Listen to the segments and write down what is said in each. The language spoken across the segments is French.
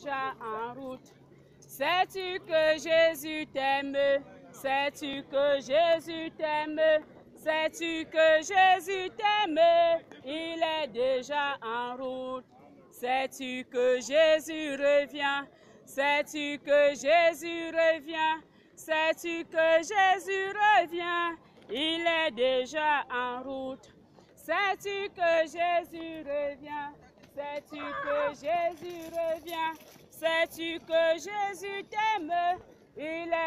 déjà en route. Sais-tu que Jésus t'aime? Sais-tu que Jésus t'aime? Sais-tu que Jésus t'aime? Il est déjà en route. Sais-tu que Jésus revient? Sais-tu que Jésus revient? Sais-tu que Jésus revient? Il est déjà en route. Sais-tu que Jésus revient? Sais-tu que Jésus revient? Sais-tu que Jésus t'aime?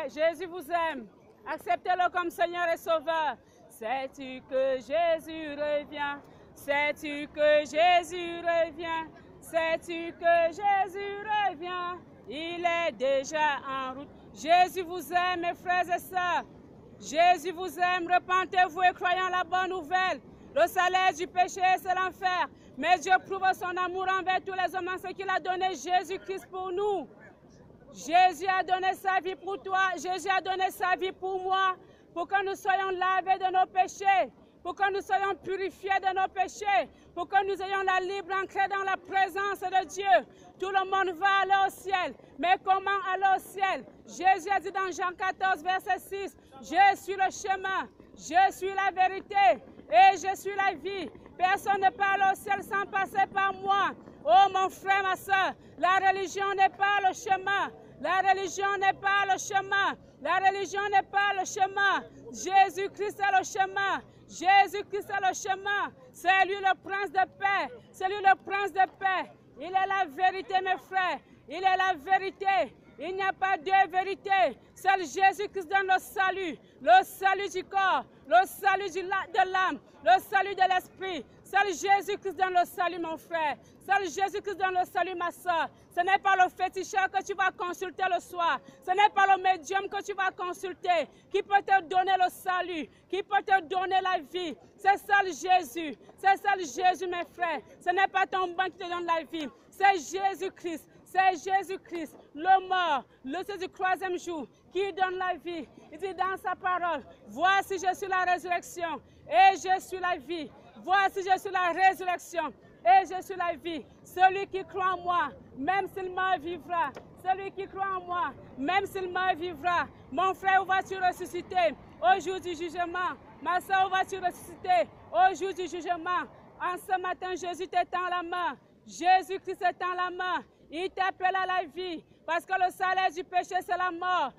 Jésus vous aime. Acceptez-le comme Seigneur et Sauveur. Sais-tu que Jésus revient? Sais-tu que Jésus revient? Sais-tu que Jésus revient? Il est déjà en route. Jésus vous aime, mes frères et sœurs. Jésus vous aime. Repentez-vous et croyez en la bonne nouvelle. Le salaire du péché, c'est l'enfer. Mais Dieu prouve son amour envers tous les hommes en ce qu'il a donné Jésus-Christ pour nous. Jésus a donné sa vie pour toi. Jésus a donné sa vie pour moi. Pour que nous soyons lavés de nos péchés. Pour que nous soyons purifiés de nos péchés. Pour que nous ayons la libre entrée dans la présence de Dieu. Tout le monde va aller au ciel. Mais comment aller au ciel? Jésus a dit dans Jean 14, verset 6, « Je suis le chemin, je suis la vérité et je suis la vie. Personne ne peut aller au ciel sans passer par moi. » Oh mon frère, ma soeur, la religion n'est pas le chemin. La religion n'est pas le chemin. La religion n'est pas le chemin. Jésus-Christ est le chemin. Jésus-Christ est le chemin. C'est lui le prince de paix. C'est lui le prince de paix. Il est la vérité, mes frères. Il est la vérité. Il n'y a pas deux vérités. Seul Jésus-Christ donne le salut du corps, le salut de l'âme, le salut de l'esprit. Seul Jésus-Christ donne le salut, mon frère. Seul Jésus-Christ donne le salut, ma soeur. Ce n'est pas le féticheur que tu vas consulter le soir. Ce n'est pas le médium que tu vas consulter qui peut te donner le salut, qui peut te donner la vie. C'est seul Jésus. C'est seul Jésus, mes frères. Ce n'est pas ton banc qui te donne la vie. C'est Jésus-Christ. C'est Jésus-Christ, le mort, le du troisième jour, qui donne la vie. Il dit dans sa parole, voici je suis la résurrection et je suis la vie. Voici je suis la résurrection et je suis la vie. Celui qui croit en moi, même s'il meurt, vivra. Celui qui croit en moi, même s'il meurt, vivra. Mon frère, où vas-tu ressusciter au jour du jugement? Ma soeur, où vas-tu ressusciter au jour du jugement? En ce matin, Jésus t'étend la main. Jésus-Christ t'étend la main. Il t'appelle à la vie, parce que le salaire du péché, c'est la mort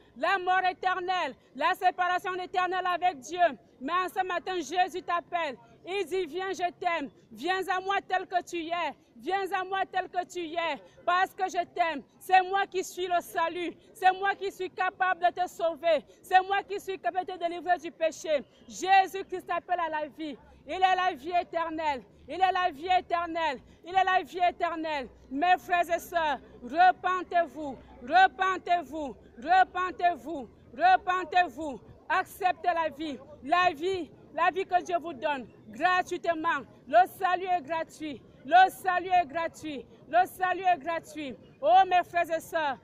éternelle, la séparation éternelle avec Dieu. Mais en ce matin, Jésus t'appelle. Il dit, viens, je t'aime. Viens à moi tel que tu es. Viens à moi tel que tu es, parce que je t'aime. C'est moi qui suis le salut. C'est moi qui suis capable de te sauver. C'est moi qui suis capable de te délivrer du péché. Jésus-Christ t'appelle à la vie. Il est la vie éternelle. Il est la vie éternelle. Il est la vie éternelle. Mes frères et sœurs, repentez-vous. Repentez-vous. Repentez-vous. Repentez-vous. Acceptez la vie. La vie que Dieu vous donne gratuitement. Le salut est gratuit. Le salut est gratuit. Le salut est gratuit. Oh mes frères et sœurs,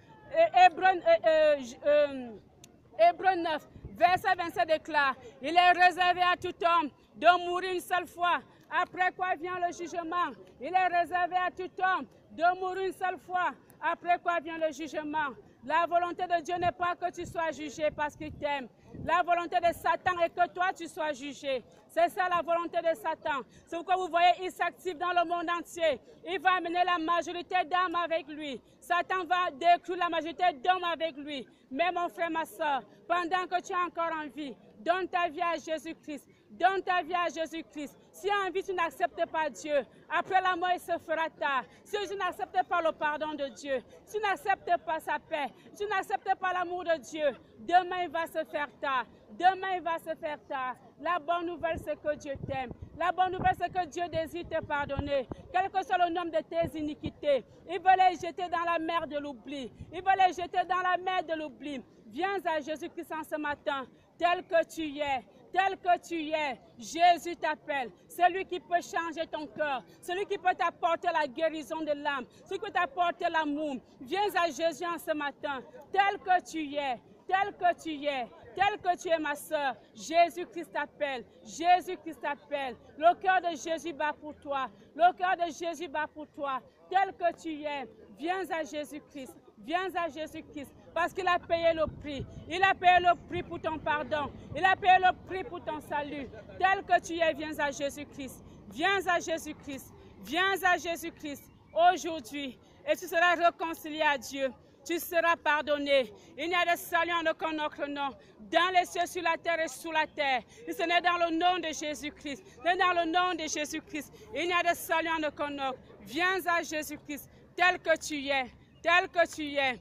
Hébreux 9, verset 27 déclare, il est réservé à tout homme de mourir une seule fois. Après quoi vient le jugement? Il est réservé à tout homme de mourir une seule fois. Après quoi vient le jugement? La volonté de Dieu n'est pas que tu sois jugé parce qu'il t'aime. La volonté de Satan est que toi tu sois jugé. C'est ça la volonté de Satan. C'est pourquoi vous voyez, il s'active dans le monde entier. Il va amener la majorité d'âmes avec lui. Satan va détruire la majorité d'hommes avec lui. Mais mon frère, ma soeur, pendant que tu es encore en vie, donne ta vie à Jésus-Christ. Donne ta vie à Jésus-Christ. Si en vie tu n'acceptes pas Dieu, après la mort il se fera tard. Si tu n'acceptes pas le pardon de Dieu, si tu n'acceptes pas sa paix, si tu n'acceptes pas l'amour de Dieu, demain il va se faire tard. Demain il va se faire tard. La bonne nouvelle c'est que Dieu t'aime. La bonne nouvelle c'est que Dieu désire te pardonner. Quel que soit le nombre de tes iniquités, il veut les jeter dans la mer de l'oubli. Il veut les jeter dans la mer de l'oubli. Viens à Jésus-Christ en ce matin, tel que tu es. Tel que tu es, Jésus t'appelle. C'est lui qui peut changer ton cœur. C'est lui qui peut t'apporter la guérison de l'âme. Celui qui peut t'apporter l'amour. Viens à Jésus en ce matin. Tel que tu es. Tel que tu es. Tel que tu es, ma soeur. Jésus-Christ t'appelle. Jésus-Christ t'appelle. Le cœur de Jésus bat pour toi. Le cœur de Jésus bat pour toi. Tel que tu es. Viens à Jésus-Christ. Viens à Jésus-Christ. Parce qu'il a payé le prix. Il a payé le prix pour ton pardon. Il a payé le prix pour ton salut. Tel que tu es, viens à Jésus-Christ. Viens à Jésus-Christ. Viens à Jésus-Christ aujourd'hui. Et tu seras réconcilié à Dieu. Tu seras pardonné. Il n'y a de salut en aucun autre nom. Dans les cieux, sur la terre et sous la terre. Et ce n'est dans le nom de Jésus-Christ. C'est dans le nom de Jésus-Christ. Il n'y a de salut en aucun autre. Viens à Jésus-Christ tel que tu es. Tel que tu es.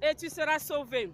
Et tu seras sauvé.